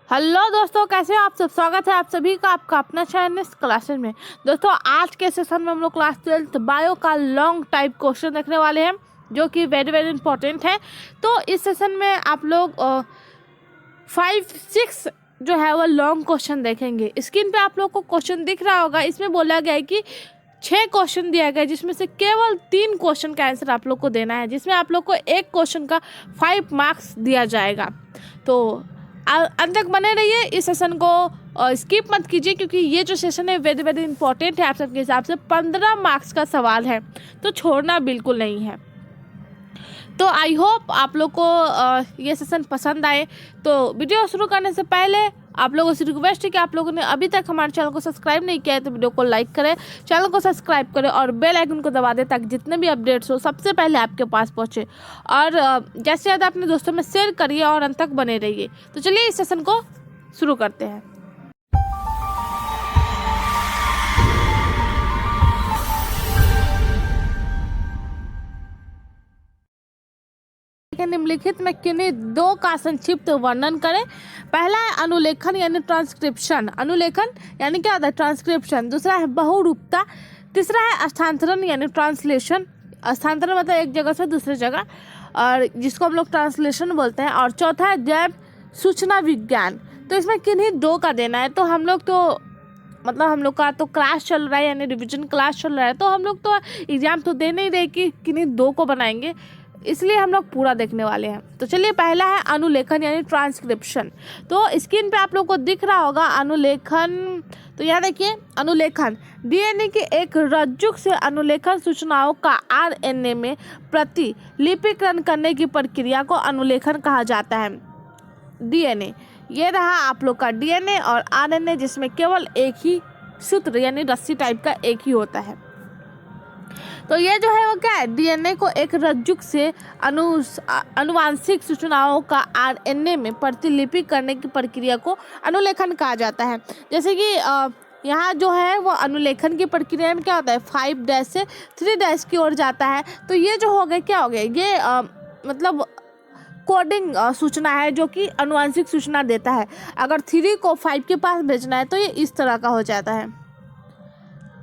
Hello दोस्तों, कैसे हो आप सब। स्वागत है आप सभी का आपका अपना चैनल क्लासेस में। दोस्तों, आज के सेशन में हम लोग क्लास 12th बायो का लॉन्ग टाइप क्वेश्चन देखने वाले हैं, जो कि वेरी वेरी इंपॉर्टेंट है। तो इस सेशन में आप लोग 5-6 जो है वो लॉन्ग क्वेश्चन देखेंगे। स्क्रीन पे आप लोग को क्वेश्चन दिख रहा होगा। इसमें बोला गया है कि 6 क्वेश्चन दिया गया है, जिसमें से केवल 3 क्वेश्चन का आंसर आप लोग को देना है, जिसमें आप लोग को एक क्वेश्चन का 5 मार्क्स दिया जाएगा। तो अंत तक बने रहिए, इस सेशन को स्किप मत कीजिए, क्योंकि ये जो सेशन है वेरी वेरी इंपॉर्टेंट है। आप सबके हिसाब से 15 मार्क्स का सवाल है, तो छोड़ना बिल्कुल नहीं है। तो आई होप आप लोग को ये सेशन पसंद आए। तो वीडियो शुरू करने से पहले आप लोगों से रिक्वेस्ट है कि आप लोगों ने अभी तक हमारे चैनल को सब्सक्राइब नहीं किया है तो वीडियो को लाइक करें, चैनल को सब्सक्राइब करें और बेल आइकन को दबा दें, ताकि जितने भी अपडेट्स हो सबसे पहले आपके पास पहुंचे। और ज़्यादा से ज़्यादा अपने दोस्तों में शेयर करिए और अंत तक बने रहिए। तो चलिए इस सेशन को शुरू करते हैं। निम्नलिखित में किन्हीं 2 का संक्षिप्त वर्णन करें। पहला है अनुलेखन यानी ट्रांसक्रिप्शन। अनुलेखन यानी क्या होता है? ट्रांसक्रिप्शन। दूसरा है बहुरूपता। तीसरा है स्थानांतरण यानी ट्रांसलेशन। स्थानांतरण मतलब एक जगह से दूसरी जगह, और जिसको हम लोग ट्रांसलेशन बोलते हैं। और चौथा है जैव सूचना विज्ञान। तो इसमें किन्हीं 2 का देना है। तो हम लोग हम लोग का तो क्लास चल रहा है, यानी रिवीजन क्लास चल रहा है, तो हम लोग तो एग्जाम तो दे नहीं रहे कि किन्हीं 2 को बनाएंगे, इसलिए हम लोग पूरा देखने वाले हैं। तो चलिए, पहला है अनुलेखन यानी ट्रांसक्रिप्शन। तो स्क्रीन पे आप लोग को दिख रहा होगा अनुलेखन। तो यहाँ देखिए, अनुलेखन डीएनए के एक रज्जुक से अनुलेखन सूचनाओं का आरएनए में प्रतिलिपिकरण करने की प्रक्रिया को अनुलेखन कहा जाता है। डीएनए, ये रहा आप लोग का डीएनए और आरएनए, जिसमें केवल एक ही सूत्र यानी रस्सी टाइप का एक ही होता है। तो ये जो है वो क्या है? डीएनए को एक रज्जुक से अनुवांशिक सूचनाओं का आरएनए में प्रतिलिपि करने की प्रक्रिया को अनुलेखन कहा जाता है। जैसे कि यहाँ जो है वो अनुलेखन की प्रक्रिया में क्या होता है? 5' से 3' की ओर जाता है। तो ये जो हो गया, क्या हो गया? ये मतलब कोडिंग सूचना है, जो कि अनुवांशिक सूचना देता है। अगर 3 को 5 के पास भेजना है तो ये इस तरह का हो जाता है।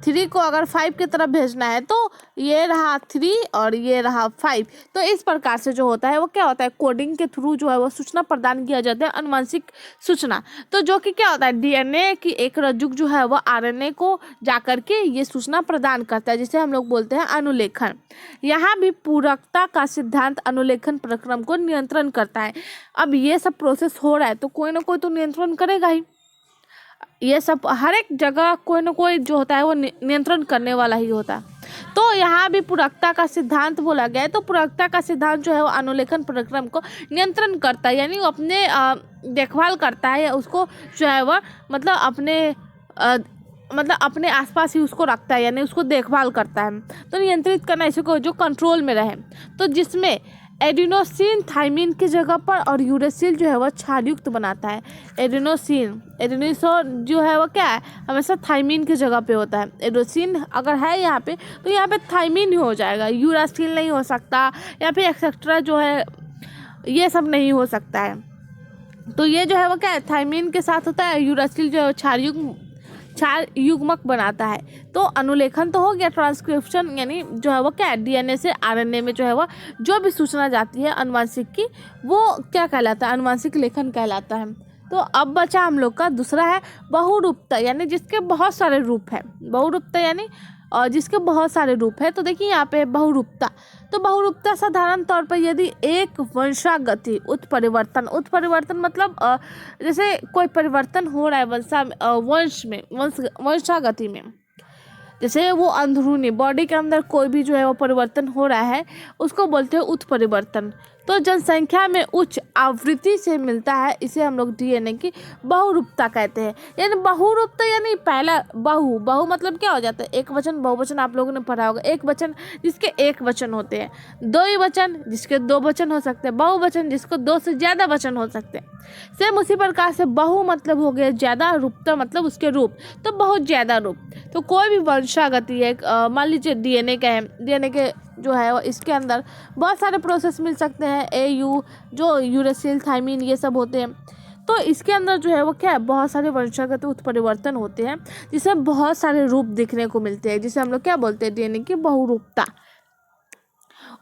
3 को अगर 5 की तरफ भेजना है तो ये रहा 3 और ये रहा 5। तो इस प्रकार से जो होता है वो क्या होता है? कोडिंग के थ्रू जो है वो सूचना प्रदान किया जाता है, अनुवांशिक सूचना। तो जो कि क्या होता है? डीएनए की एक रज्जुक जो है वो आरएनए को जाकर के ये सूचना प्रदान करता है, जिसे हम लोग बोलते हैं अनुलेखन। यहाँ भी पूरकता का सिद्धांत अनुलेखन प्रक्रम को नियंत्रण करता है। अब ये सब प्रोसेस हो रहा है तो कोई ना कोई तो नियंत्रण करेगा ही। ये सब हर एक जगह कोई ना कोई जो होता है वो नियंत्रण करने वाला ही होता है। तो यहाँ भी पूरकता का सिद्धांत बोला गया है। तो पूरकता का सिद्धांत जो है वो अनुलेखन प्रक्रम को नियंत्रण करता है, यानी वो अपने देखभाल करता है, उसको जो है वह मतलब अपने आसपास ही उसको रखता है, यानी उसको देखभाल करता है। तो नियंत्रित करना इसी को, जो कंट्रोल में रहे। तो जिसमें एडिनोसिन थाइमिन की जगह पर और यूरेसिल जो है वह क्षारयुक्त बनाता है। एडिनोसिन जो है वो क्या है? हमेशा थाइमिन की जगह पे होता है। एडिनोसिन अगर है यहाँ पे तो यहाँ पे थाइमिन ही हो जाएगा, यूरासिल नहीं हो सकता, या फिर एक्सेट्रा जो है ये सब नहीं हो सकता है। तो ये जो है वो क्या है? थाइमिन के साथ होता है। यूरासिल जो है क्षार युग्मक बनाता है। तो अनुलेखन तो हो गया। ट्रांसक्रिप्शन यानी जो है वो क्या है? डीएनए से आरएनए में जो है वो जो भी सूचना जाती है अनुवांशिक की, वो क्या कहलाता है? अनुवांशिक लेखन कहलाता है। तो अब बचा हम लोग का दूसरा है बहुरूपता, यानी जिसके बहुत सारे रूप है। बहुरूपता यानी जिसके बहुत सारे रूप है। तो देखिए यहाँ पे बहुरूपता। तो बहुरूपता साधारण तौर पर यदि एक वंशागति उत्परिवर्तन मतलब जैसे कोई परिवर्तन हो रहा है वंशागति में, जैसे वो अंदरूनी बॉडी के अंदर कोई भी जो है वो परिवर्तन हो रहा है, उसको बोलते हैं उत्परिवर्तन। तो जनसंख्या में उच्च आवृत्ति से मिलता है, इसे हम लोग डीएनए की बहुरूपता कहते हैं। यानी बहुरूपता यानी पहला बहु मतलब क्या हो जाता है? एक वचन बहुवचन आप लोगों ने पढ़ा होगा। एक वचन जिसके एक वचन होते हैं, दो ही वचन जिसके 2 वचन हो सकते हैं, बहुवचन जिसको 2 से ज़्यादा वचन हो सकते हैं। सेम उसी प्रकार से बहु मतलब हो गया ज़्यादा, रूपता मतलब उसके रूप, तो बहुत ज़्यादा रूप। तो कोई भी वंशागति है, मान लीजिए डीएनए का है, डीएनए के जो है इसके अंदर बहुत सारे प्रोसेस मिल सकते हैं। जो यूरेसिल थाइमिन ये सब होते हैं। तो इसके अंदर जो है वो क्या है, बहुत सारे वंशागत उत्परिवर्तन होते हैं जिसमें बहुत सारे रूप दिखने को मिलते हैं, जिसे हम लोग क्या बोलते हैं, डीएनए की बहुरूपता।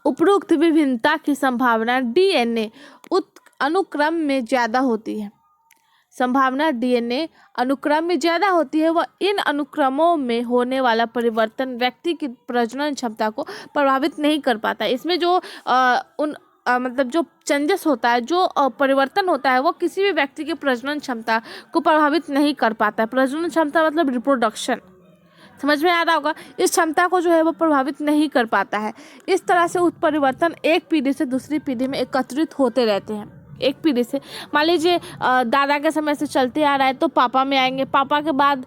उपरोक्त विभिन्नता की संभावना डीएनए अनुक्रम में ज्यादा होती है। संभावना डीएनए अनुक्रम में ज्यादा होती है, वह इन अनुक्रमों में होने वाला परिवर्तन व्यक्ति की प्रजनन क्षमता को प्रभावित नहीं कर पाता। इसमें जो मतलब जो चेंजेस होता है, जो परिवर्तन होता है, वो किसी भी व्यक्ति की प्रजनन क्षमता को प्रभावित नहीं कर पाता है। प्रजनन क्षमता मतलब रिप्रोडक्शन, समझ में आ रहा होगा। इस क्षमता को जो है वो प्रभावित नहीं कर पाता है। इस तरह से उत्परिवर्तन एक पीढ़ी से दूसरी पीढ़ी में एकत्रित होते रहते हैं। एक पीढ़ी से, मान लीजिए दादा के समय से चलते आ रहा है तो पापा में आएंगे, पापा के बाद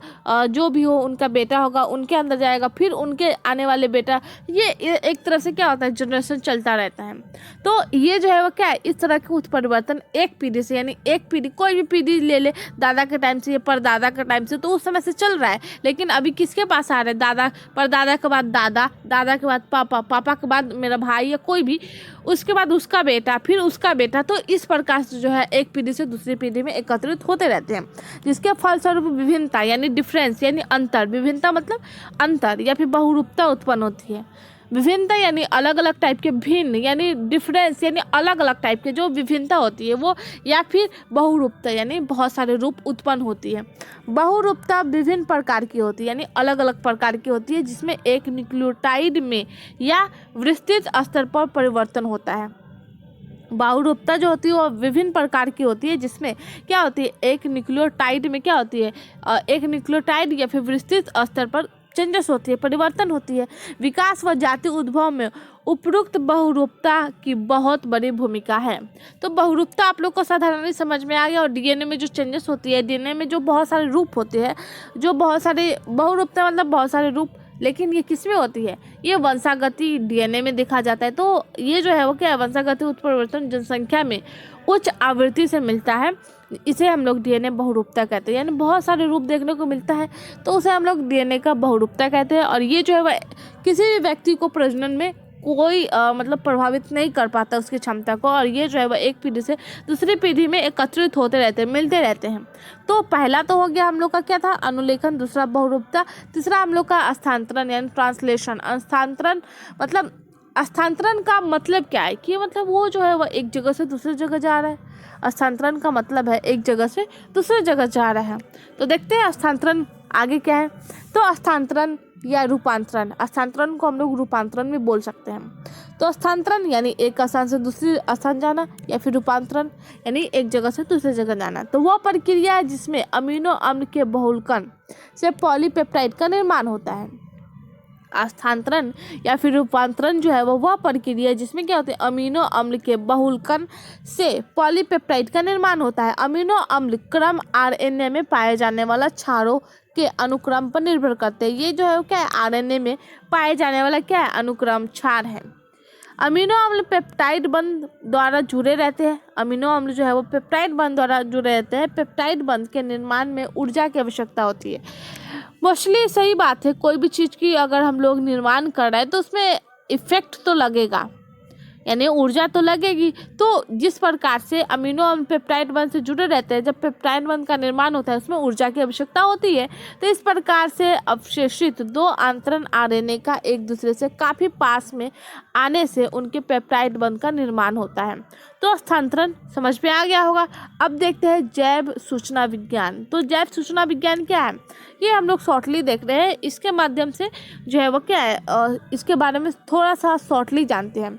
जो भी हो उनका बेटा होगा, उनके अंदर जाएगा, फिर उनके आने वाले बेटा, ये एक तरह से क्या होता है, जनरेशन चलता रहता है। तो ये जो है वो क्या है, इस तरह के उत्परिवर्तन एक पीढ़ी से, यानी एक पीढ़ी, कोई भी पीढ़ी ले ले, दादा के टाइम से या परदादा के टाइम से, तो उस समय से चल रहा है। लेकिन अभी किसके पास आ रहा है, दादा, परदादा के बाद दादा, दादा के बाद पापा, पापा के बाद मेरा भाई या कोई भी, उसके बाद उसका बेटा, फिर उसका बेटा। तो इस प्रकार से जो है एक पीढ़ी से दूसरी पीढ़ी में एकत्रित होते रहते हैं, जिसके फलस्वरूप विभिन्नता यानी डिफरेंस यानी अंतर, विभिन्नता मतलब अंतर या फिर बहुरूपता उत्पन्न होती है। विभिन्नता यानी अलग अलग टाइप के, भिन्न यानी डिफरेंस यानी अलग अलग टाइप के जो विभिन्नता होती है वो, या फिर बहुरूपता यानी बहुत सारे रूप उत्पन्न होती है। बहुरूपता विभिन्न प्रकार की होती है यानी अलग अलग प्रकार की होती है, जिसमें एक न्यूक्लियोटाइड में या विस्तृत स्तर पर परिवर्तन होता है। बहुरूपता जो होती है वो विभिन्न प्रकार की होती है, जिसमें क्या होती है, एक न्यूक्लियोटाइड में क्या होती है, एक न्यूक्लियोटाइड या फिर विस्तृत स्तर पर चेंजेस होती है, परिवर्तन होती है। विकास व जाति उद्भव में उपरोक्त बहुरूपता की बहुत बड़ी भूमिका है। तो बहुरूपता आप लोग को साधारण समझ में आ गया। और डीएनए में जो चेंजेस होती है, डीएनए में जो बहुत सारे रूप होते हैं, जो बहुत सारे, बहुरूपता मतलब बहुत सारे रूप, लेकिन ये किस में होती है, ये वंशागति डीएनए में देखा जाता है। तो ये जो है वो क्या है, वंशागति उत्परिवर्तन जनसंख्या में उच्च आवृत्ति से मिलता है, इसे हम लोग डीएनए बहुरूपता कहते हैं। यानी बहुत सारे रूप देखने को मिलता है तो उसे हम लोग डीएनए का बहुरूपता कहते हैं। और ये जो है वह किसी भी व्यक्ति को प्रजनन में कोई मतलब प्रभावित नहीं कर पाता उसकी क्षमता को। और ये जो है वह एक पीढ़ी से दूसरी पीढ़ी में एकत्रित होते रहते हैं, मिलते रहते हैं। तो पहला तो हो गया हम लोग का क्या था, अनुलेखन, दूसरा बहुरूपता, तीसरा हम लोग का स्थानांतरण यानी ट्रांसलेशन। स्थानांतरण मतलब, स्थानांतरण का मतलब क्या है कि मतलब वो जो है वह एक जगह से दूसरी जगह जा रहा है। स्थानांतरण का मतलब है एक जगह से दूसरी जगह जा रहा है। तो देखते हैं स्थानांतरण आगे क्या है। तो स्थानांतरण या रूपांतरण, स्थानांतरण को हम लोग रूपांतरण भी बोल सकते हैं। तो स्थानांतरण यानी एक स्थान से दूसरी स्थान जाना, या फिर रूपांतरण यानी एक जगह से दूसरी जगह जाना। तो वह प्रक्रिया है जिसमें अमीनो अम्ल के बहुलकन से पॉलीपेप्टाइड का निर्माण होता है। स्थानांतरण या फिर रूपांतरण जो है वह प्रक्रिया है जिसमें क्या होता है, अमीनो अम्ल के बहुलकन से पॉलीपेप्टाइड का निर्माण होता है। अमीनो अम्ल क्रम आरएनए में पाए जाने वाला क्षारों के अनुक्रम पर निर्भर करते हैं। ये जो है क्या है, आरएनए में पाए जाने वाला क्या है, अनुक्रम क्षार है। अमीनो अम्ल पेप्टाइड बंध द्वारा जुड़े रहते हैं। अमीनो अम्ल जो है वो पेप्टाइड बंध द्वारा जुड़े रहते हैं। पेप्टाइड बंध के निर्माण में ऊर्जा की आवश्यकता होती है। मोस्टली सही बात है, कोई भी चीज़ की अगर हम लोग निर्माण कर रहे हैं तो उसमें इफेक्ट तो लगेगा, यानी ऊर्जा तो लगेगी। तो जिस प्रकार से अमीनो अम्ल पेप्टाइड बंध से जुड़े रहते हैं, जब पेप्टाइड बंध का निर्माण होता है उसमें ऊर्जा की आवश्यकता होती है। तो इस प्रकार से अवशेषित दो आंतरण आरएनए का एक दूसरे से काफ़ी पास में आने से उनके पेप्टाइड बंध का निर्माण होता है। तो स्थानांतरण समझ में आ गया होगा। अब देखते हैं जैव सूचना विज्ञान। तो जैव सूचना विज्ञान क्या है, ये हम लोग शॉर्टली देख रहे हैं। इसके माध्यम से जो है वो क्या है, इसके बारे में थोड़ा सा शॉर्टली जानते हैं।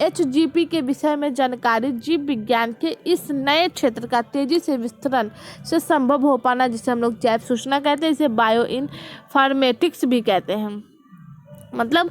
एचजीपी के विषय में जानकारी जीव विज्ञान के इस नए क्षेत्र का तेजी से विस्तरण से संभव हो पाना, जिसे हम लोग जैव सूचना कहते हैं। इसे बायो इन्फॉर्मेटिक्स भी कहते हैं। मतलब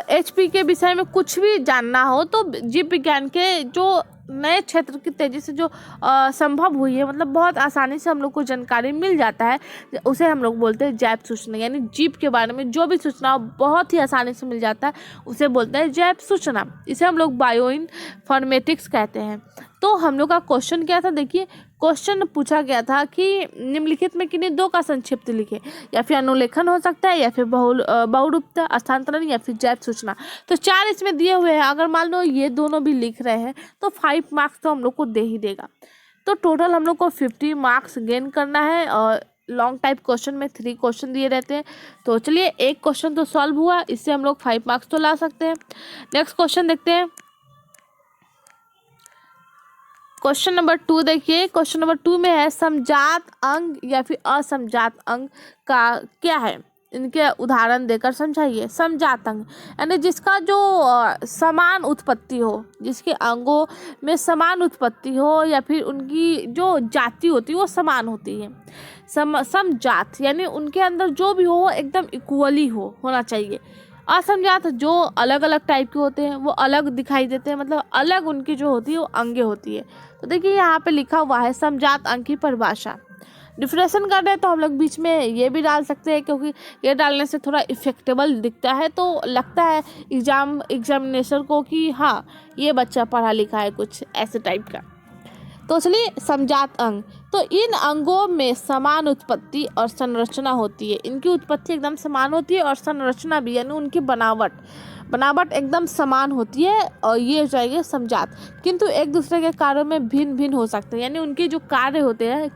एचपी के विषय में कुछ भी जानना हो तो जीव विज्ञान के जो नए क्षेत्र की तेजी से जो संभव हुई है, मतलब बहुत आसानी से हम लोग को जानकारी मिल जाता है, उसे हम लोग बोलते हैं जैव सूचना। यानी जीव के बारे में जो भी सूचना बहुत ही आसानी से मिल जाता है उसे बोलते हैं जैव सूचना। इसे हम लोग बायो इन्फॉर्मेटिक्स कहते हैं। तो हम लोग का क्वेश्चन क्या था, देखिए क्वेश्चन पूछा गया था कि निम्नलिखित में किन्हीं दो का संक्षिप्त लिखे, या फिर अनुलेखन हो सकता है, या फिर बहुरूपता, स्थानांतरण, या फिर जैव सूचना। तो 4 इसमें दिए हुए हैं। अगर मान लो ये दोनों भी लिख रहे हैं तो 5 मार्क्स तो हम लोग को दे ही देगा। तो टोटल हम लोग को 50 मार्क्स गेन करना है और लॉन्ग टाइप क्वेश्चन में 3 क्वेश्चन दिए रहते हैं। तो चलिए एक क्वेश्चन तो सॉल्व हुआ, इससे हम लोग 5 मार्क्स तो ला सकते हैं। नेक्स्ट क्वेश्चन देखते हैं। क्वेश्चन नंबर 2 देखिए, क्वेश्चन नंबर 2 में है समजात अंग या फिर असमजात अंग का क्या है, इनके उदाहरण देकर समझाइए। समजात अंग यानी जिसका जो समान उत्पत्ति हो, जिसके अंगों में समान उत्पत्ति हो या फिर उनकी जो जाति होती है वो समान होती है। समजात यानी उनके अंदर जो भी हो एकदम इक्वली होना चाहिए। असमजात जो अलग अलग टाइप के होते हैं, वो अलग दिखाई देते हैं, मतलब अलग उनकी जो होती है वो अंगें होती है। तो देखिए यहाँ पे लिखा हुआ है समजात अंग की परिभाषा। डिफ्रेंशन कर रहे हैं तो हम लोग बीच में ये भी डाल सकते हैं, क्योंकि ये डालने से थोड़ा इफेक्टेबल दिखता है, तो लगता है एग्जामिनेशन को कि हाँ ये बच्चा पढ़ा लिखा है, कुछ ऐसे टाइप का। तो चलिए समजात अंग, तो इन अंगों में समान उत्पत्ति और संरचना होती है। इनकी उत्पत्ति एकदम समान होती है और संरचना भी, यानी उनकी बनावट एकदम समान होती है, और ये हो जाएगी समजात। किंतु एक दूसरे के कार्यों में भिन्न भिन्न हो सकते हैं, यानी उनके जो कार्य होते हैं,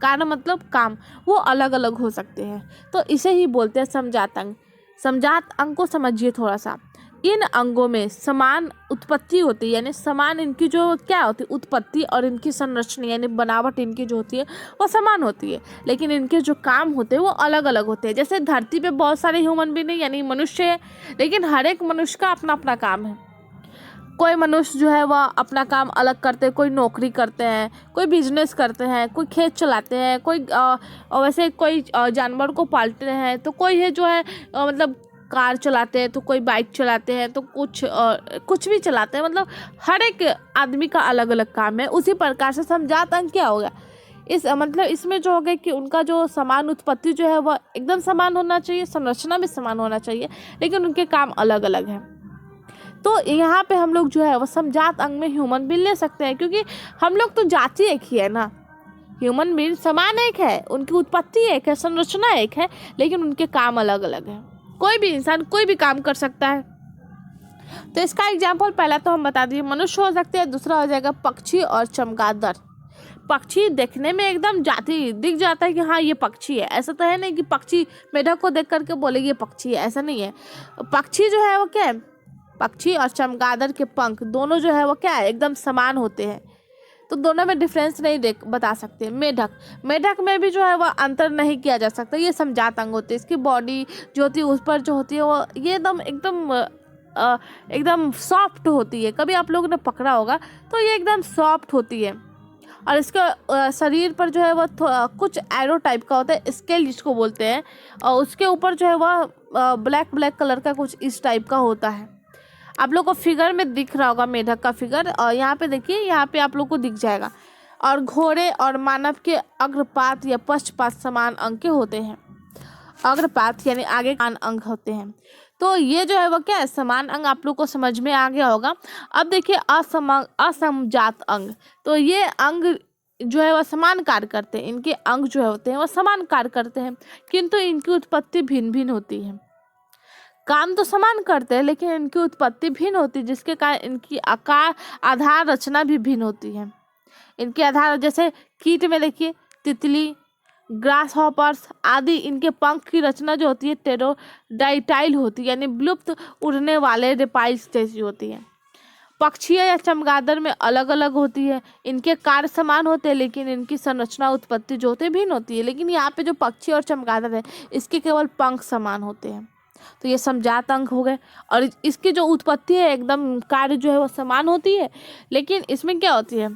कार्य मतलब काम, वो अलग अलग हो सकते हैं। तो इसे ही बोलते हैं समजात अंग। समजात अंग को समझिए थोड़ा सा। इन अंगों में समान उत्पत्ति होती है, यानी समान इनकी जो क्या होती है उत्पत्ति, और इनकी संरचना यानी बनावट इनकी जो होती है वो समान होती है, लेकिन इनके जो काम होते हैं वो अलग अलग होते हैं। जैसे धरती पे बहुत सारे ह्यूमन बीइंग यानी मनुष्य है, लेकिन हर एक मनुष्य का अपना अपना काम है। कोई मनुष्य जो है वह अपना काम अलग करते हैं, कोई नौकरी करते हैं, कोई बिजनेस करते हैं, कोई खेत चलाते हैं, कोई वैसे कोई जानवर को पालते हैं, तो कोई है जो है मतलब कार चलाते हैं, तो कोई बाइक चलाते हैं, तो कुछ भी चलाते हैं, मतलब हर एक आदमी का अलग अलग काम है। उसी प्रकार से समजात अंग क्या होगा, मतलब इसमें जो हो गया कि उनका जो समान उत्पत्ति जो है वह एकदम समान होना चाहिए, संरचना भी समान होना चाहिए, लेकिन उनके काम अलग अलग हैं। तो यहाँ पे हम लोग जो है वो समजात अंग में ह्यूमन बीइंग ले सकते हैं, क्योंकि हम लोग तो जाति एक ही है ना। ह्यूमन बीइंग समान एक है, उनकी उत्पत्ति एक है, संरचना एक है, लेकिन उनके काम अलग अलग है। कोई भी इंसान कोई भी काम कर सकता है। तो इसका एग्जाम्पल पहला तो हम बता दिए मनुष्य हो सकते हैं, दूसरा हो जाएगा पक्षी और चमगादड़। पक्षी देखने में एकदम जाति दिख जाता है कि हाँ ये पक्षी है, ऐसा तो है नहीं कि पक्षी मेढक को देख करके बोले ये पक्षी है, ऐसा नहीं है। पक्षी जो है वो क्या है, पक्षी और चमगादड़ के पंख दोनों जो है वो क्या है एकदम समान होते हैं, तो दोनों में डिफरेंस नहीं बता सकते। मेढक में भी जो है वह अंतर नहीं किया जा सकता, ये समजात अंग होते हैं। इसकी बॉडी जो होती है उस पर जो होती है वो ये एकदम सॉफ्ट होती है। कभी आप लोगों ने पकड़ा होगा तो ये एकदम सॉफ्ट होती है, और इसके शरीर पर जो है वह कुछ एरो टाइप का होता है, स्केल जिसको बोलते हैं, और उसके ऊपर जो है वह ब्लैक कलर का कुछ इस टाइप का होता है। आप लोग को फिगर में दिख रहा होगा मेढक का फिगर, और यहाँ पे देखिए, यहाँ पे आप लोग को दिख जाएगा। और घोड़े और मानव के अग्रपात या पश्चपात समान अंग के होते हैं। अग्रपात यानी आगे कान अंग होते हैं। तो ये जो है वो क्या है समान अंग, आप लोग को समझ में आ गया होगा। अब देखिए असमजात अंग, तो ये अंग जो है वह समान कार्य करते हैं, इनके अंग जो होते हैं वह समान कार्य करते हैं, किंतु इनकी उत्पत्ति भिन्न भिन्न होती है। काम तो समान करते हैं लेकिन इनकी उत्पत्ति भिन्न होती है, जिसके कारण इनकी आकार आधार रचना भी भिन्न होती है। इनके आधार जैसे कीट में देखिए तितली, ग्रास हॉपर्स आदि, इनके पंख की रचना जो होती है टेरोडाइटाइल होती है, यानी विलुप्त उड़ने वाले रेपाइल्स जैसी होती है। पक्षियाँ या चमगादड़ में अलग अलग होती है, इनके कार्य समान होते हैं लेकिन इनकी संरचना उत्पत्ति जो होती है भिन्न होती है। लेकिन यहाँ पे जो पक्षी और चमगादड़ है इसके केवल पंख समान होते हैं। तो ये समजात अंग हो गए, और इसकी जो उत्पत्ति है एकदम कार्य जो है वो समान होती है, लेकिन इसमें क्या होती है,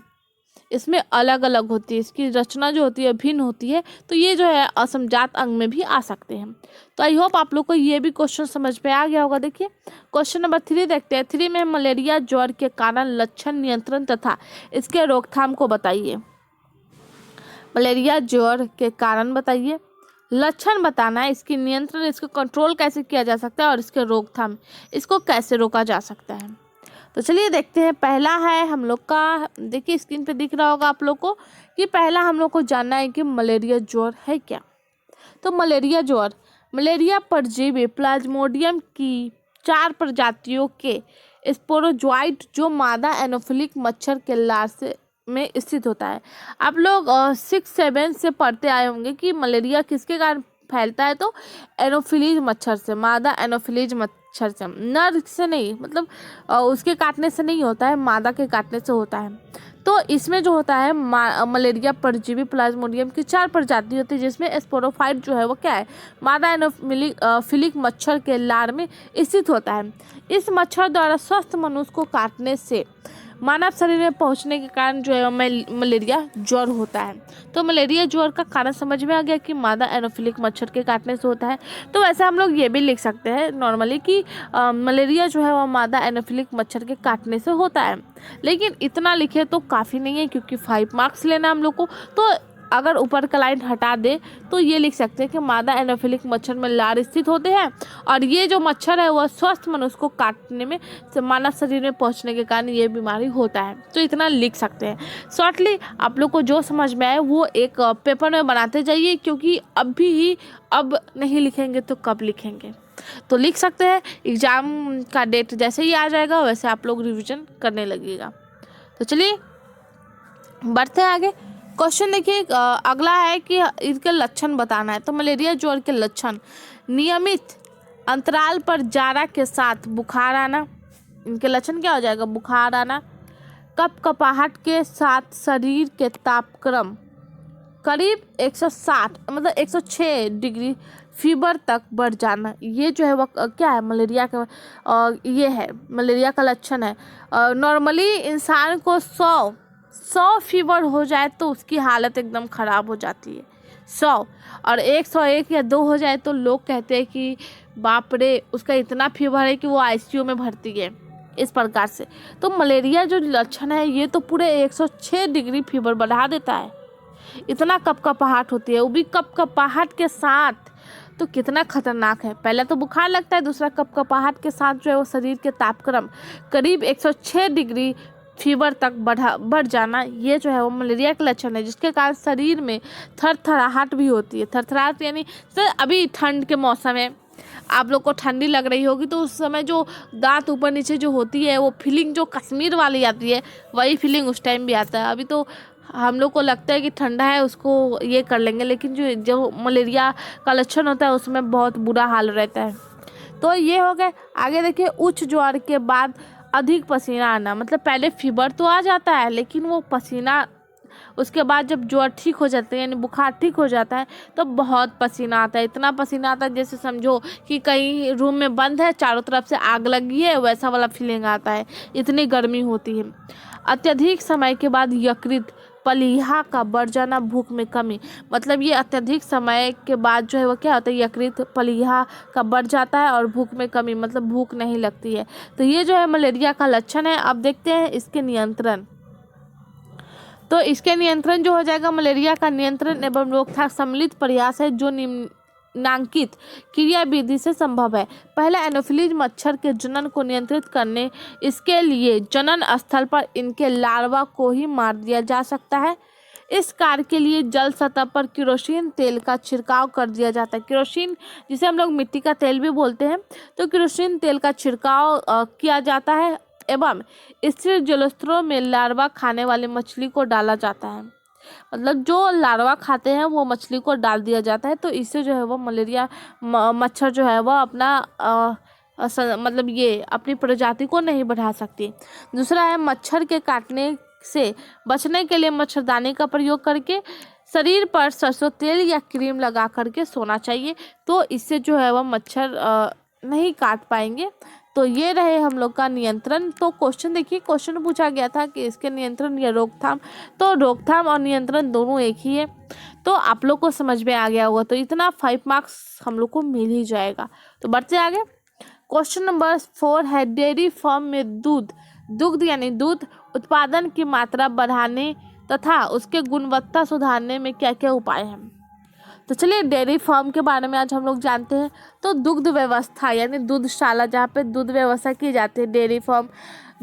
इसमें अलग अलग होती है, इसकी रचना जो होती है भिन्न होती है। तो ये जो है असमजात अंग में भी आ सकते हैं। तो आई होप आप लोग को ये भी क्वेश्चन समझ में आ गया होगा। देखिए क्वेश्चन नंबर 3 देखते हैं। 3 में मलेरिया ज्वर के कारण लक्षण, नियंत्रण तथा इसके रोकथाम को बताइए। मलेरिया ज्वर के कारण बताइए, लक्षण बताना है, इसकी नियंत्रण, इसको कंट्रोल कैसे किया जा सकता है, और इसके रोकथाम, इसको कैसे रोका जा सकता है। तो चलिए देखते हैं। पहला है हम लोग का, देखिए स्क्रीन पे दिख रहा होगा आप लोग को कि पहला हम लोग को जानना है कि मलेरिया ज्वर है क्या। तो मलेरिया ज्वर, मलेरिया परजीवी प्लाज्मोडियम की 4 प्रजातियों के स्पोरोजोइट जो मादा एनोफिलिक मच्छर के लार से में स्थित होता है। आप लोग 6-7 से पढ़ते आए होंगे कि मलेरिया किसके कारण फैलता है, तो एनोफिलीज मच्छर से, मादा एनोफिलीज मच्छर से, नर से नहीं, मतलब उसके काटने से नहीं होता है, मादा के काटने से होता है। तो इसमें जो होता है मलेरिया परजीवी प्लाज्मोडियम की 4 प्रजाति होती है, जिसमें स्पोरोफाइट जो है वो क्या है, मादा एनोफिलिक मच्छर के लार में स्थित होता है। इस मच्छर द्वारा स्वस्थ मनुष्य को काटने से मानव शरीर में पहुंचने के कारण जो है मलेरिया ज्वर होता है। तो मलेरिया ज्वर का कारण समझ में आ गया कि मादा एनोफिलिक मच्छर के काटने से होता है। तो वैसे हम लोग ये भी लिख सकते हैं नॉर्मली कि मलेरिया जो है वो मादा एनोफिलिक मच्छर के काटने से होता है, लेकिन इतना लिखे तो काफ़ी नहीं है, क्योंकि 5 मार्क्स लेना हम लोग को। तो अगर ऊपर का लाइन हटा दे तो ये लिख सकते हैं कि मादा एनोफिलिक मच्छर में लार स्थित होते हैं, और ये जो मच्छर है वह स्वस्थ मनुष्य को काटने में मानव शरीर में पहुंचने के कारण ये बीमारी होता है। तो इतना लिख सकते हैं। शॉर्टली आप लोग को जो समझ में आए वो एक पेपर में बनाते जाइए, क्योंकि अब नहीं लिखेंगे तो कब लिखेंगे। तो लिख सकते हैं, एग्ज़ाम का डेट जैसे ही आ जाएगा वैसे आप लोग रिविज़न करने लगेगा। तो चलिए बढ़ते हैं आगे। क्वेश्चन देखिए, अगला है कि इसके लक्षण बताना है। तो मलेरिया ज्वर के लक्षण, नियमित अंतराल पर जारा के साथ बुखार आना, इनके लक्षण क्या हो जाएगा, बुखार आना, कपकपाहट के साथ शरीर के तापक्रम करीब 160 मतलब 106 डिग्री फीवर तक बढ़ जाना, ये जो है वो क्या है, मलेरिया का ये है, मलेरिया का लक्षण है। नॉर्मली इंसान को 100 फीवर हो जाए तो उसकी हालत एकदम ख़राब हो जाती है, 100, और 101 या 2 हो जाए तो लोग कहते हैं कि बाप रे उसका इतना फीवर है कि वो आईसीयू में भर्ती है, इस प्रकार से। तो मलेरिया जो लक्षण है ये तो पूरे 106 डिग्री फीवर बढ़ा देता है, इतना कपकपाहट होती है, वो भी कपकपाहट के साथ, तो कितना खतरनाक है। पहले तो बुखार लगता है, दूसरा कपकपाहट के साथ जो है वो शरीर के तापक्रम करीब 106 डिग्री फीवर तक बढ़ जाना, ये जो है वो मलेरिया का लक्षण है, जिसके कारण शरीर में थरथराहट भी होती है। थरथराहट यानी सर अभी ठंड के मौसम है, आप लोग को ठंडी लग रही होगी तो उस समय जो दांत ऊपर नीचे जो होती है वो फीलिंग जो कश्मीर वाली आती है, वही फीलिंग उस टाइम भी आता है। अभी तो हम लोग को लगता है कि ठंडा है उसको ये कर लेंगे, लेकिन जो मलेरिया का लक्षण होता है उसमें बहुत बुरा हाल रहता है। तो ये हो गए। आगे देखिए, उच्च ज्वर के बाद अधिक पसीना आना, मतलब पहले फीवर तो आ जाता है लेकिन वो पसीना, उसके बाद जब ज्वर ठीक हो जाता है यानी बुखार ठीक हो जाता है तो बहुत पसीना आता है, इतना पसीना आता है जैसे समझो कि कहीं रूम में बंद है, चारों तरफ से आग लगी है, वैसा वाला फीलिंग आता है, इतनी गर्मी होती है। अत्यधिक समय के बाद यकृत पलीहा का बढ़ जाना, भूख में कमी, मतलब ये अत्यधिक समय के बाद जो है वो क्या होता है, यकृत पलीहा का बढ़ जाता है और भूख में कमी, मतलब भूख नहीं लगती है। तो ये जो है मलेरिया का लक्षण है। अब देखते हैं इसके नियंत्रण। तो इसके नियंत्रण जो हो जाएगा, मलेरिया का नियंत्रण एवं रोकथाम सम्मिलित प्रयास है जो निम्नांकित क्रियाविधि से संभव है। पहला, एनोफिलीज मच्छर के जनन को नियंत्रित करने, इसके लिए जनन स्थल पर इनके लार्वा को ही मार दिया जा सकता है। इस कार्य के लिए जल सतह पर केरोसिन तेल का छिड़काव कर दिया जाता है। केरोसिन जिसे हम लोग मिट्टी का तेल भी बोलते हैं, तो केरोसिन तेल का छिड़काव किया जाता है एवं स्थिर जलस्रोतों में लार्वा खाने वाली मछली को डाला जाता है, मतलब जो लार्वा खाते हैं वो मछली को डाल दिया जाता है। तो इससे जो है वो मलेरिया मच्छर जो है वह अपना मतलब ये अपनी प्रजाति को नहीं बढ़ा सकती। दूसरा है, मच्छर के काटने से बचने के लिए मच्छरदानी का प्रयोग करके शरीर पर सरसों तेल या क्रीम लगा करके सोना चाहिए, तो इससे जो है वह मच्छर नहीं काट पाएंगे। तो ये रहे हम लोग का नियंत्रण। तो क्वेश्चन देखिए, क्वेश्चन पूछा गया था कि इसके नियंत्रण या रोकथाम, तो रोकथाम और नियंत्रण दोनों एक ही है। तो आप लोग को समझ में आ गया होगा, तो इतना 5 मार्क्स हम लोग को मिल ही जाएगा। तो बढ़ते आगे। क्वेश्चन नंबर 4 है, डेयरी फार्म में दुग्ध यानी दूध उत्पादन की मात्रा बढ़ाने तथा उसके गुणवत्ता सुधारने में क्या क्या उपाय हैं। तो चलिए डेयरी फार्म के बारे में आज हम लोग जानते हैं। तो दुग्ध व्यवस्था यानी दूधशाला, जहाँ पे दूध व्यवस्था की जाती है, डेयरी फार्म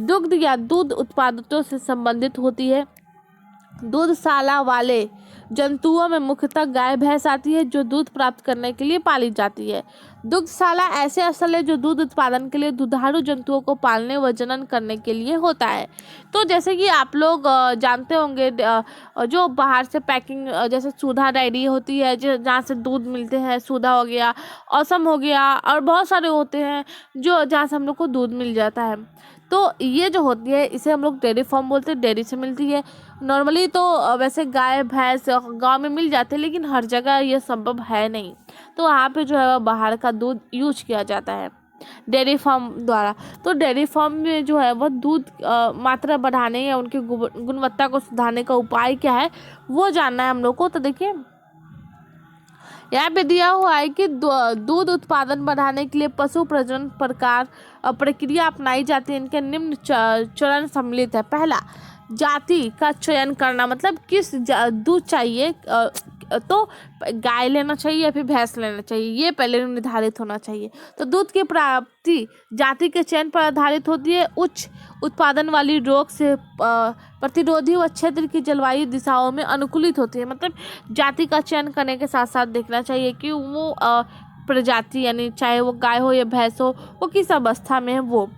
दुग्ध या दूध उत्पादों से संबंधित होती है। दूधशाला वाले जंतुओं में मुख्यतः गाय भैंस आती है जो दूध प्राप्त करने के लिए पाली जाती है। दुग्धशाला ऐसे स्थल है जो दूध उत्पादन के लिए दुधारू जंतुओं को पालने व जनन करने के लिए होता है। तो जैसे कि आप लोग जानते होंगे जो बाहर से पैकिंग जैसे सुधा डेयरी होती है जहाँ से दूध मिलते हैं, सुधा हो गया, असम हो गया और बहुत सारे होते हैं जो जहाँ से हम लोग को दूध मिल जाता है। तो ये जो होती है इसे हम लोग डेयरी फार्म बोलते हैं, डेयरी से मिलती है। नॉर्मली तो वैसे गाय भैंस गांव में मिल जाते हैं लेकिन हर जगह ये संभव है नहीं, तो वहाँ पे जो है वह बाहर का दूध यूज किया जाता है डेयरी फार्म द्वारा। तो डेयरी फार्म में जो है वह दूध मात्रा बढ़ाने या उनकी गुणवत्ता को सुधारने का उपाय क्या है वो जानना है हम लोग को। तो देखिए यहाँ पे दिया हुआ है कि दूध उत्पादन बढ़ाने के लिए पशु प्रजनन प्रक्रिया अपनाई जाती है। इनके निम्न चरण सम्मिलित है। पहला, जाति का चयन करना, मतलब किस दूध चाहिए, तो गाय लेना चाहिए या फिर भैंस लेना चाहिए, ये पहले निर्धारित होना चाहिए। तो दूध की प्राप्ति जाति के चयन पर आधारित होती है। उच्च उत्पादन वाली रोग से प्रतिरोधी व क्षेत्र की जलवायु दिशाओं में अनुकूलित होती है। मतलब जाति का चयन करने के साथ साथ देखना चाहिए कि वो प्रजाति यानी चाहे वो गाय हो या भैंस हो वो किस अवस्था में है वो।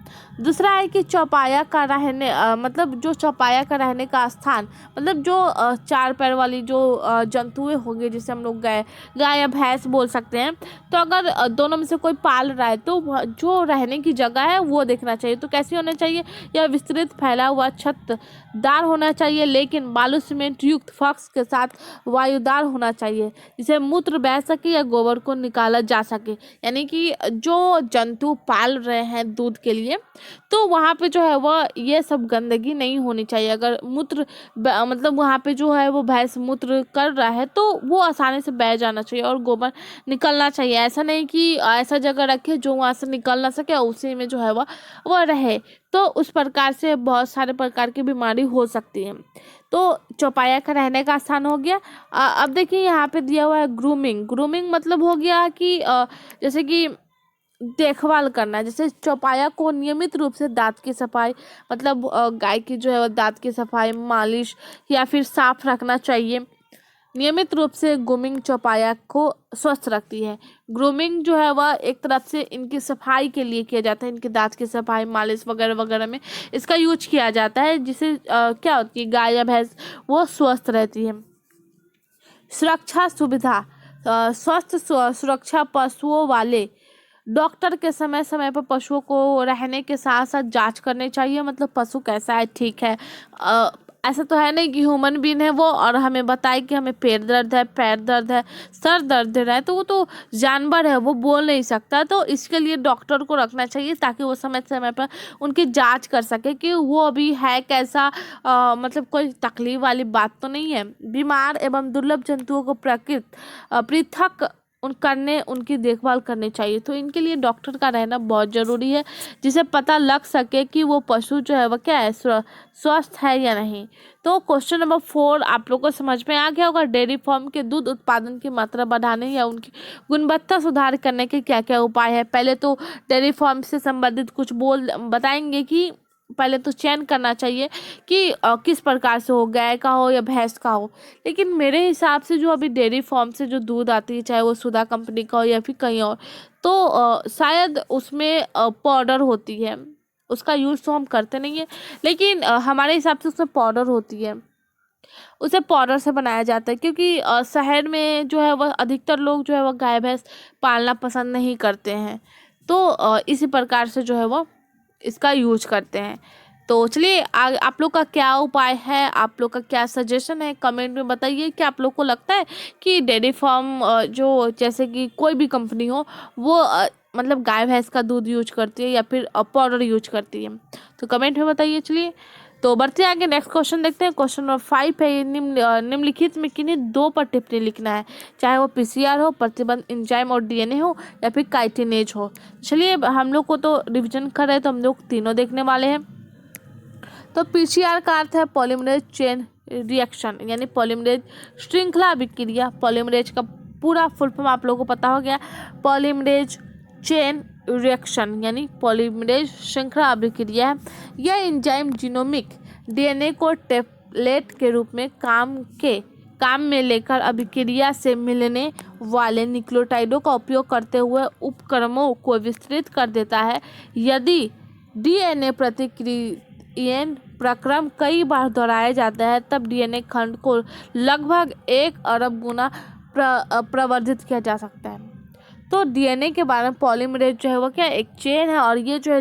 दूसरा है कि चौपाया का रहने मतलब जो चौपाया का रहने का स्थान, मतलब जो चार पैर वाली जो जंतुएं होंगे जिसे हम लोग गाय या भैंस बोल सकते हैं। तो अगर दोनों में से कोई पाल रहा है तो जो रहने की जगह है वो देखना चाहिए। तो कैसी होनी चाहिए, यह विस्तृत फैला हुआ छतदार होना चाहिए लेकिन बालू सीमेंट युक्त फर्श के साथ वायुदार होना चाहिए जिसे मूत्र बह सके या गोबर को निकाला जा सके। यानी कि जो जंतु पाल रहे हैं दूध के लिए तो वहाँ पे जो है वह ये सब गंदगी नहीं होनी चाहिए। अगर मूत्र मतलब वहाँ पे जो है वो भैंस मूत्र कर रहा है तो वो आसानी से बह जाना चाहिए और गोबर निकलना चाहिए। ऐसा नहीं कि ऐसा जगह रखे जो वहाँ से निकल ना सके और उसी में जो है वह रहे, तो उस प्रकार से बहुत सारे प्रकार की बीमारी हो सकती है। तो चौपाया का रहने का स्थान हो गया। अब देखिए यहाँ पे दिया हुआ है ग्रूमिंग मतलब हो गया कि जैसे कि देखभाल करना। जैसे चौपाया को नियमित रूप से दांत की सफाई, मतलब गाय की जो है वो दांत की सफाई, मालिश या फिर साफ रखना चाहिए। नियमित रूप से ग्रूमिंग चौपाया को स्वस्थ रखती है। ग्रूमिंग जो है वह एक तरफ से इनकी सफाई के लिए किया जाता है, इनके दांत की सफाई, मालिश वगैरह वगैरह में इसका यूज किया जाता है, जिससे क्या होती है गाय या भैंस वो स्वस्थ रहती है। सुरक्षा सुविधा, स्वस्थ सुरक्षा पशुओं वाले डॉक्टर के समय समय पर पशुओं को रहने के साथ साथ जांच करनी चाहिए। मतलब पशु कैसा है, ठीक है, ऐसा तो है नहीं कि ह्यूमन बीइंग है वो और हमें बताए कि हमें पेट दर्द है, पैर दर्द है, सर दर्द दे रहा है, तो वो तो जानवर है, वो बोल नहीं सकता। तो इसके लिए डॉक्टर को रखना चाहिए ताकि वो समय समय पर उनकी जांच कर सके कि वो अभी है कैसा, मतलब कोई तकलीफ वाली बात तो नहीं है। बीमार एवं दुर्लभ जंतुओं को पृथक करने उनकी देखभाल करनी चाहिए। तो इनके लिए डॉक्टर का रहना बहुत ज़रूरी है जिसे पता लग सके कि वो पशु जो है वह क्या है, स्वस्थ है या नहीं। तो क्वेश्चन नंबर 4 आप लोग को समझ में आ गया होगा। डेयरी फार्म के दूध उत्पादन की मात्रा बढ़ाने या उनकी गुणवत्ता सुधार करने के क्या क्या उपाय है। पहले तो डेयरी फार्म से संबंधित कुछ बताएंगे कि पहले तो चयन करना चाहिए कि किस प्रकार से हो, गाय का हो या भैंस का हो। लेकिन मेरे हिसाब से जो अभी डेयरी फार्म से जो दूध आती है, चाहे वो सुधा कंपनी का हो या फिर कहीं और, तो शायद उसमें पाउडर होती है, उसका यूज़ तो हम करते नहीं है, लेकिन हमारे हिसाब से उसमें पाउडर होती है, उसे पाउडर से बनाया जाता है। क्योंकि शहर में जो है वह अधिकतर लोग जो है वह गाय भैंस पालना पसंद नहीं करते हैं, तो इसी प्रकार से जो है वो इसका यूज करते हैं। तो चलिए आप लोग का क्या उपाय है, आप लोग का क्या सजेशन है, कमेंट में बताइए कि आप लोग को लगता है कि डेयरी फार्म जो जैसे कि कोई भी कंपनी हो वो मतलब गाय भैंस का दूध यूज करती है या फिर पाउडर यूज करती है, तो कमेंट में बताइए। चलिए तो बढ़ते आगे, नेक्स्ट क्वेश्चन देखते हैं। क्वेश्चन नंबर 5 है, निम्नलिखित में किन्हीं 2 पर टिप्पणी लिखना है, चाहे वो पीसीआर हो, प्रतिबंध एंजाइम और डीएनए हो या फिर काइटिनेज हो। चलिए हम लोग को तो रिवीजन कर रहे हैं तो हम लोग तीनों देखने वाले हैं। तो पीसीआर का अर्थ है पॉलीमरेज चेन रिएक्शन, यानी पॉलीमरेज श्रृंखला अभिक्रिया। पॉलीमरेज का पूरा फुल फॉर्म आप लोगों को पता हो गया, पॉलीमरेज चेन रिएक्शन यानी पॉलीमरेज श्रृंखला अभिक्रिया है। यह एंजाइम जीनोमिक डीएनए को टेम्पलेट के रूप में काम में लेकर अभिक्रिया से मिलने वाले न्यूक्लियोटाइडों का उपयोग करते हुए उपक्रमों को विस्तृत कर देता है। यदि डीएनए प्रतिक्रियन प्रक्रम कई बार दोहराया जाता है तब डीएनए खंड को लगभग 1 अरब गुना प्रवर्धित किया जा सकता है। तो डीएनए के बारे में पॉलीमरेज जो है वो क्या एक चेन है और ये जो है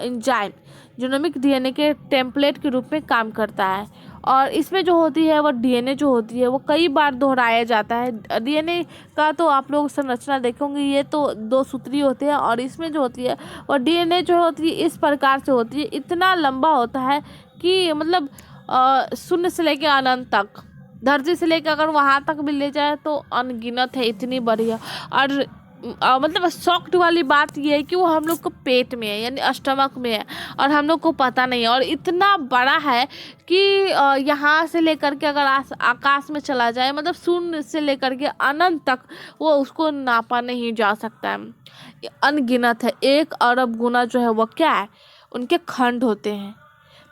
एंजाइम जीनोमिक डीएनए के टेम्पलेट के रूप में काम करता है और इसमें जो होती है वो डीएनए जो होती है वो कई बार दोहराया जाता है। डीएनए का तो आप लोग संरचना देखेंगे ये तो 2 सूत्री होते हैं और इसमें जो होती है और डीएनए जो होती है इस प्रकार से होती है, इतना लंबा होता है कि मतलब शून्य से लेकर अनंत तक, धरती से लेकर अगर वहाँ तक भी ले जाए तो अनगिनत है, इतनी बड़ी है। और मतलब शॉक्ड वाली बात ये है कि वो हम लोग को पेट में है यानी स्टमक में है और हम लोग को पता नहीं है और इतना बड़ा है कि यहाँ से लेकर के अगर आकाश में चला जाए मतलब शून्य से लेकर के अनंत तक वो उसको नापा नहीं जा सकता है, अनगिनत है। 1 अरब गुना जो है वो क्या है उनके खंड होते हैं।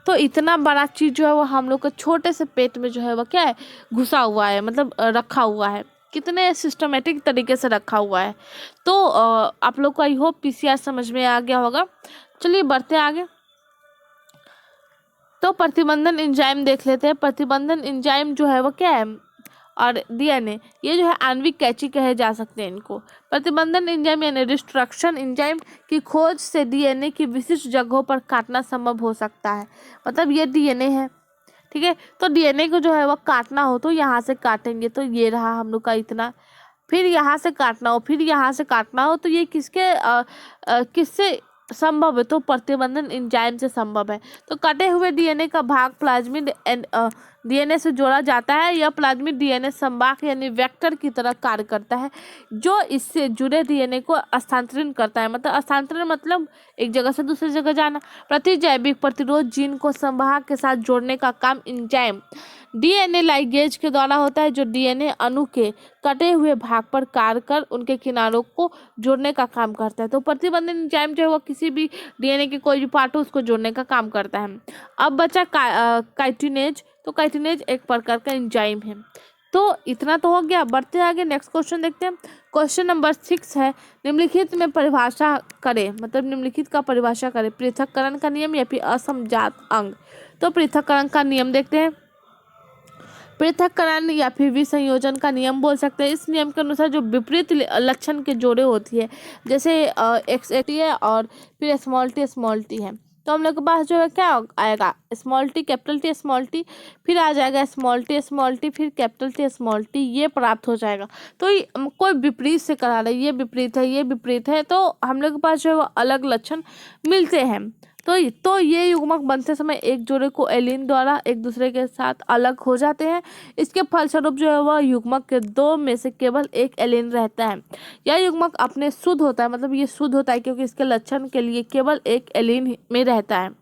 तो इतना बड़ा चीज़ जो है वो हम लोग के छोटे से पेट में जो है वो क्या है घुसा हुआ है, मतलब रखा हुआ है, कितने सिस्टमेटिक तरीके से रखा हुआ है। तो आप लोग को आई होप पीसीआर समझ में आ गया होगा। चलिए बढ़ते आगे। तो प्रतिबंधन एंजाइम देख लेते हैं। प्रतिबंधन एंजाइम जो है वो क्या है और डीएनए ये जो है आणविक कैची कहे जा सकते हैं इनको। प्रतिबंधन एंजाइम यानी डिस्ट्रक्शन एंजाइम की खोज से डीएनए की विशिष्ट जगहों पर काटना संभव हो सकता है। मतलब ये डीएनए है, ठीक है, तो डीएनए को जो है वो काटना हो तो यहाँ से काटेंगे तो ये रहा हम लोग का इतना, फिर यहाँ से काटना हो फिर यहाँ से काटना हो तो ये किससे संभव है तो प्रतिबंधन एंजाइम से संभव है। तो कटे हुए डीएनए का भाग प्लाज्मिड डीएनए से जोड़ा जाता है। यह प्लाज्मिड डीएनए संवाहक यानी वेक्टर की तरह कार्य करता है जो इससे जुड़े डीएनए को स्थानांतरित करता है। मतलब स्थानांतरण मतलब एक जगह से दूसरी जगह जाना। प्रतिजैविक प्रतिरोध जीन को संवाहक के साथ जोड़ने का काम एंजाइम डीएनए लाइगेज के द्वारा होता है जो डीएनए अणु के कटे हुए भाग पर कार्य कर उनके किनारों को जोड़ने का काम करता है। तो प्रतिबंधन एंजाइम जो है वो किसी भी डीएनए के कोई भी पार्ट हो उसको जोड़ने का काम करता है। अब बचा काइटिनेज। तो काइटिनेज एक प्रकार का एंजाइम है। तो इतना तो हो गया, बढ़ते आगे नेक्स्ट क्वेश्चन देखते हैं। क्वेश्चन नंबर 6 है निम्नलिखित में परिभाषा करें, मतलब निम्नलिखित का परिभाषा करें पृथक्करण का नियम या फिर असमजात अंग। तो पृथक्करण का नियम देखते हैं। पृथक्करण या फिर विसंयोजन का नियम बोल सकते हैं। इस नियम के अनुसार जो विपरीत लक्षण के जोड़े होती है जैसे एक्स है और फिर स्मॉल टी है तो हम लोग के पास जो है क्या आएगा स्मॉल टी स्मॉल टी फिर आ जाएगा स्मॉल टी फिर कैपिटल टी ये प्राप्त हो जाएगा। तो कोई विपरीत से करा रहा है ये विपरीत है तो हम लोग के पास जो है वो अलग लक्षण मिलते हैं। तो ये युग्मक बनते समय एक जोड़े को एलीन द्वारा एक दूसरे के साथ अलग हो जाते हैं। इसके फलस्वरूप जो है वह युग्मक के 2 में से केवल एक एलीन रहता है। यह युग्मक अपने शुद्ध होता है, मतलब ये शुद्ध होता है क्योंकि इसके लक्षण के लिए केवल एक एलीन में रहता है।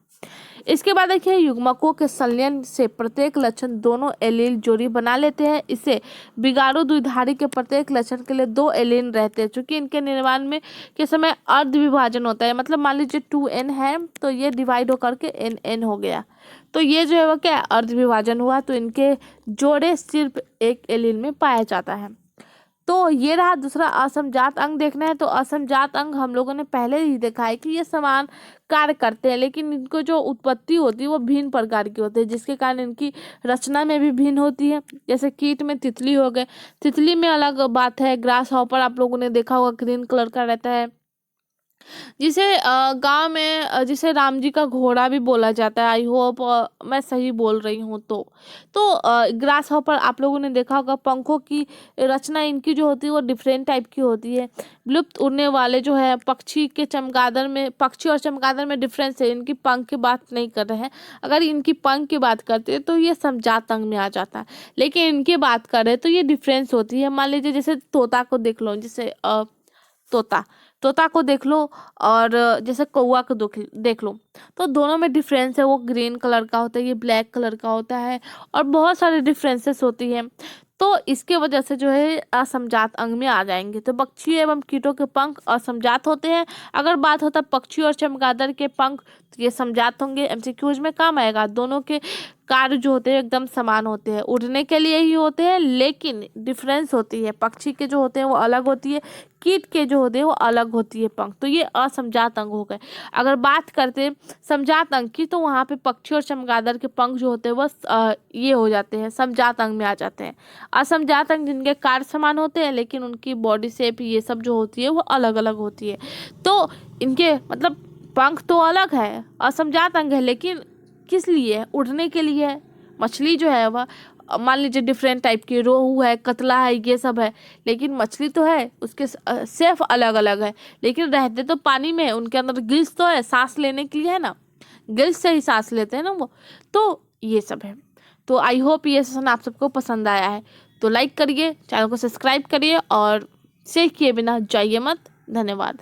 इसके बाद देखिए युग्मकों के संलयन से प्रत्येक लक्षण दोनों एलील जोड़ी बना लेते हैं। इसे बिगाड़ो द्विधारी के प्रत्येक लक्षण के लिए 2 एलीन रहते हैं। चूंकि इनके निर्माण में के समय अर्ध विभाजन होता है, मतलब मान लीजिए 2n है तो ये डिवाइड होकर के n हो गया तो ये जो है वो क्या अर्ध विभाजन हुआ तो इनके जोड़े सिर्फ एक एलीन में पाया जाता है। तो ये रहा दूसरा असमजात अंग देखना है। तो असमजात अंग हम लोगों ने पहले ही देखा है कि ये समान कार्य करते हैं लेकिन इनको जो उत्पत्ति होती है वो भिन्न प्रकार की होती है जिसके कारण इनकी रचना में भी भिन्न होती है। जैसे कीट में तितली हो गए, तितली में अलग बात है। ग्रास हॉपर आप लोगों ने देखा होगा ग्रीन कलर का रहता है जिसे गांव में जिसे राम जी का घोड़ा भी बोला जाता है। आई होप मैं सही बोल रही हूँ। तो ग्रास हॉपर आप लोगों ने देखा होगा पंखों की रचना इनकी जो होती है वो डिफरेंट टाइप की होती है। विलुप्त उड़ने वाले जो है पक्षी और चमगादड़ में डिफरेंस है। इनकी पंख की बात नहीं कर रहे हैं, अगर इनकी पंख की बात करते हैं तो ये समजात अंग में आ जाता है, लेकिन इनकी बात कर रहे हैं तो ये डिफरेंस होती है। मान लीजिए जैसे तोता को देख लो, जैसे तोता को देख लो और जैसे कौवा को देख लो तो दोनों में डिफरेंस है। वो ग्रीन कलर का होता है, ये ब्लैक कलर का होता है और बहुत सारे डिफरेंसेस होती हैं। तो इसके वजह से जो है असमजात अंग में आ जाएंगे। तो पक्षी एवं कीटों के पंख असमजात होते हैं। अगर बात होता है पक्षी और चमगादड़ के पंख तो ये समजात होंगे। एमसीक्यूज में काम आएगा। दोनों के कार्य जो होते हैं एकदम समान होते हैं, उड़ने के लिए ही होते हैं, लेकिन डिफरेंस होती है। पक्षी के जो होते हैं वो अलग होती है, कीट के जो होते हैं वो अलग होती है पंख। तो ये असमजात अंग हो गए। अगर बात करते हैं समजात अंग की, तो वहाँ पे पक्षी और चमगादड़ के पंख जो होते हैं वो ये हो जाते हैं, समजात अंग में आ जाते हैं। असमजात अंग जिनके कार्य समान होते हैं लेकिन उनकी बॉडी शेप ये सब जो होती है वो अलग अलग होती है। तो इनके मतलब पंख तो अलग है, असमजात अंग है, लेकिन किस लिए है? उड़ने के लिए है। मछली जो है वह मान लीजिए डिफरेंट टाइप की, रोहू है, कतला है, ये सब है, लेकिन मछली तो है, उसके शेप अलग अलग है, लेकिन रहते तो पानी में है। उनके अंदर गिल्स तो है, सांस लेने के लिए है ना, गिल्स से ही सांस लेते हैं ना वो। तो ये सब है। तो आई होप ये सेशन आप सबको पसंद आया है। तो लाइक करिए, चैनल को सब्सक्राइब करिए और शेयर किए बिना जाइए मत। धन्यवाद।